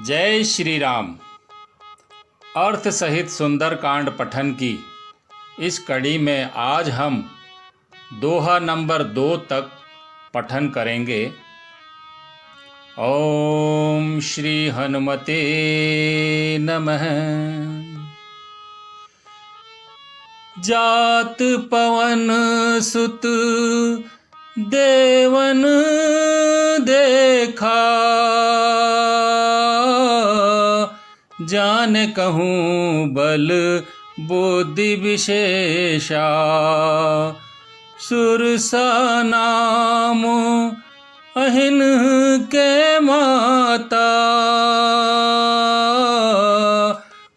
जय श्री राम। अर्थ सहित सुंदरकांड पठन की इस कड़ी में आज हम दोहा नंबर 2 तक पठन करेंगे। ओम श्री हनुमते नमः। जात पवन सुत देवन देखा, जान कहूँ बल बुद्धि विशेषा। सुरसा नाम अहिन के माता,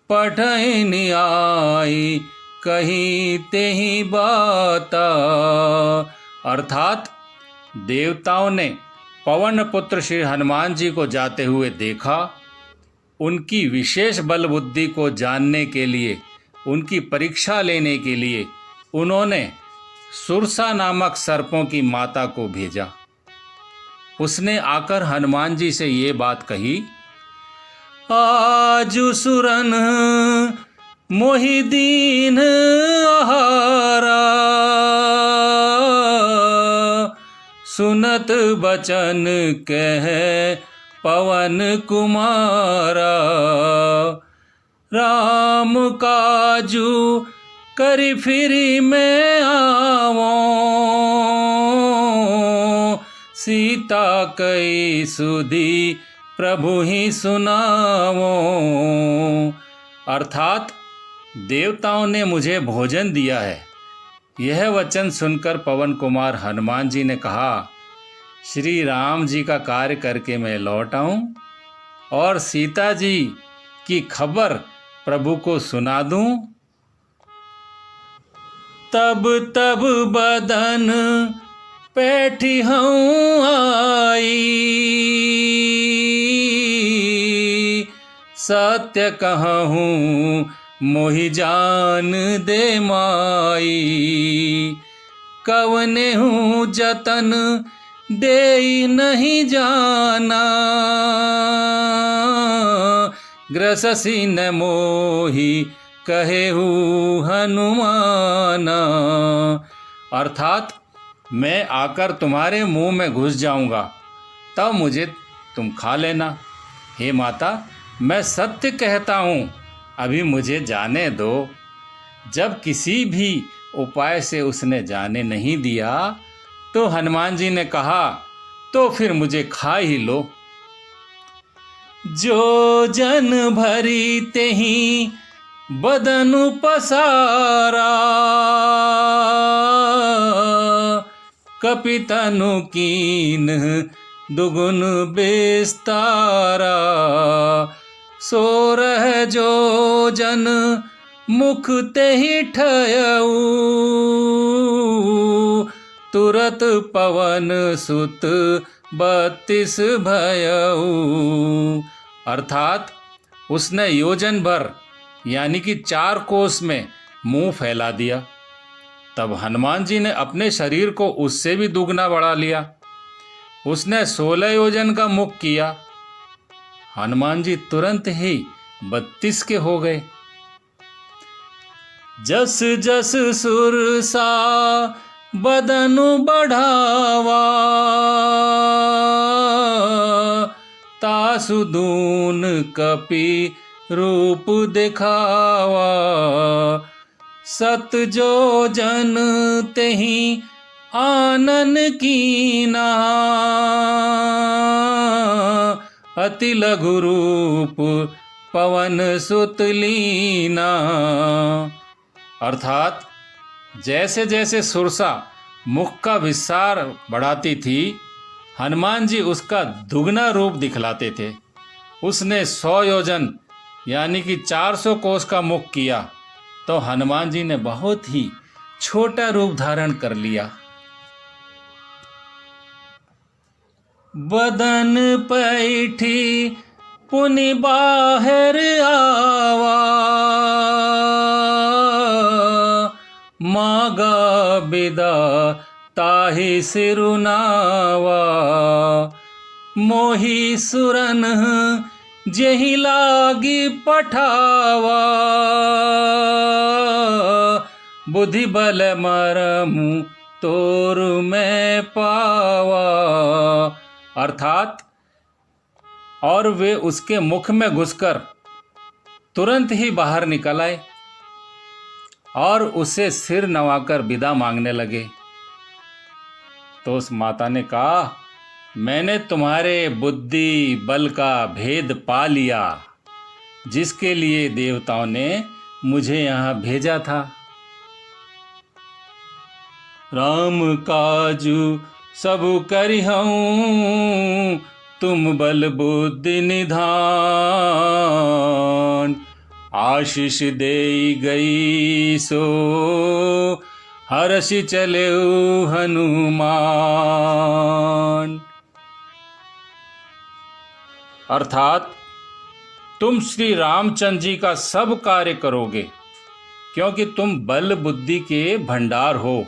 पठन आई कहीं तेहि बाता। अर्थात देवताओं ने पवन पुत्र श्री हनुमान जी को जाते हुए देखा। उनकी विशेष बल बुद्धि को जानने के लिए, उनकी परीक्षा लेने के लिए उन्होंने सुरसा नामक सर्पों की माता को भेजा। उसने आकर हनुमान जी से ये बात कही, आजु सुरन मोहि दीन आहारा, सुनत बचन कह पवन कुमारा। राम काजू करी फिरी में आवो, सीता कई सुधी प्रभु ही सुनावो। अर्थात देवताओं ने मुझे भोजन दिया है। यह वचन सुनकर पवन कुमार हनुमान जी ने कहा, श्री राम जी का कार्य करके मैं लौट आऊं और सीता जी की खबर प्रभु को सुना दूं। तब तब बदन पैठी हूँ आई, सत्य कहूँ मोहि जान दे माई। कवने हूँ जतन दे नहीं जाना, ग्रससी न मोहि कहेहु हनुमाना। अर्थात मैं आकर तुम्हारे मुंह में घुस जाऊंगा, तब मुझे तुम खा लेना। हे माता, मैं सत्य कहता हूँ, अभी मुझे जाने दो। जब किसी भी उपाय से उसने जाने नहीं दिया तो हनुमान जी ने कहा, तो फिर मुझे खा ही लो। जो जन भरी तेहि बदनु पसारा, कपितनु कीन दुगुन बेस्तारा। सोरह जो जन मुख तेहि ठयऊ, तुरत पवन सुत 32 भयऊ। अर्थात उसने योजन भर यानी कि 4 कोस में मुंह फैला दिया। तब हनुमान जी ने अपने शरीर को उससे भी दुगना बढ़ा लिया। उसने 16 योजन का मुख किया। हनुमान जी तुरंत ही 32 के हो गए। जस जस सुरसा बदनु बढ़ावा, तासु दून कपि रूप दिखावा। सत जो जन तेहि आनन कीना, अति लघु रूप पवन सुत लीना। अर्थात जैसे जैसे सुरसा मुख का विस्तार बढ़ाती थी, हनुमान जी उसका दुगना रूप दिखलाते थे। उसने 100 योजन यानी कि 400 कोस का मुख किया तो हनुमान जी ने बहुत ही छोटा रूप धारण कर लिया। बदन पैठी पुनि बाहर आवा, मागा बिदा ताहि सिरुनावा। मोहि सुरन जेहि लागी पठावा, बुद्धि बल मरमु तोर में पावा। अर्थात और वे उसके मुख में घुसकर तुरंत ही बाहर निकल आए और उसे सिर नवाकर विदा मांगने लगे। तो उस माता ने कहा, मैंने तुम्हारे बुद्धि बल का भेद पा लिया, जिसके लिए देवताओं ने मुझे यहाँ भेजा था। राम काजू सब करिहऊँ, तुम बल बुद्धि निधान। आशीष देई गई सो हर्षि चले हनुमान। अर्थात तुम श्री रामचंद्र जी का सब कार्य करोगे, क्योंकि तुम बल बुद्धि के भंडार हो।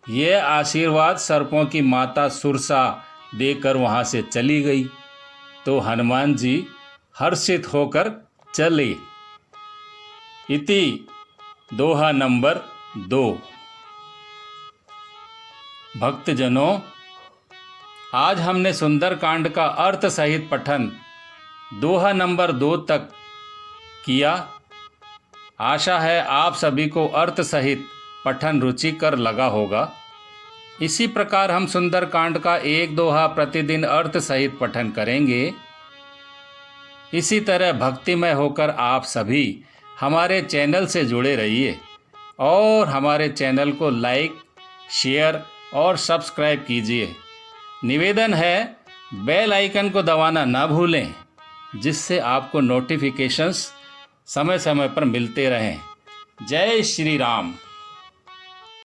यह आशीर्वाद सर्पों की माता सुरसा देकर वहां से चली गई। तो हनुमान जी हर्षित होकर चले। इति दोहा नंबर 2। भक्तजनों, आज हमने सुंदरकांड का अर्थ सहित पठन दोहा नंबर 2 तक किया। आशा है आप सभी को अर्थ सहित पठन रुचिकर लगा होगा। इसी प्रकार हम सुंदरकांड का एक दोहा प्रतिदिन अर्थ सहित पठन करेंगे। इसी तरह भक्तिमय होकर आप सभी हमारे चैनल से जुड़े रहिए और हमारे चैनल को लाइक, शेयर और सब्सक्राइब कीजिए। निवेदन है, बेल आइकन को दबाना ना भूलें, जिससे आपको नोटिफिकेशंस समय समय पर मिलते रहें। जय श्री राम।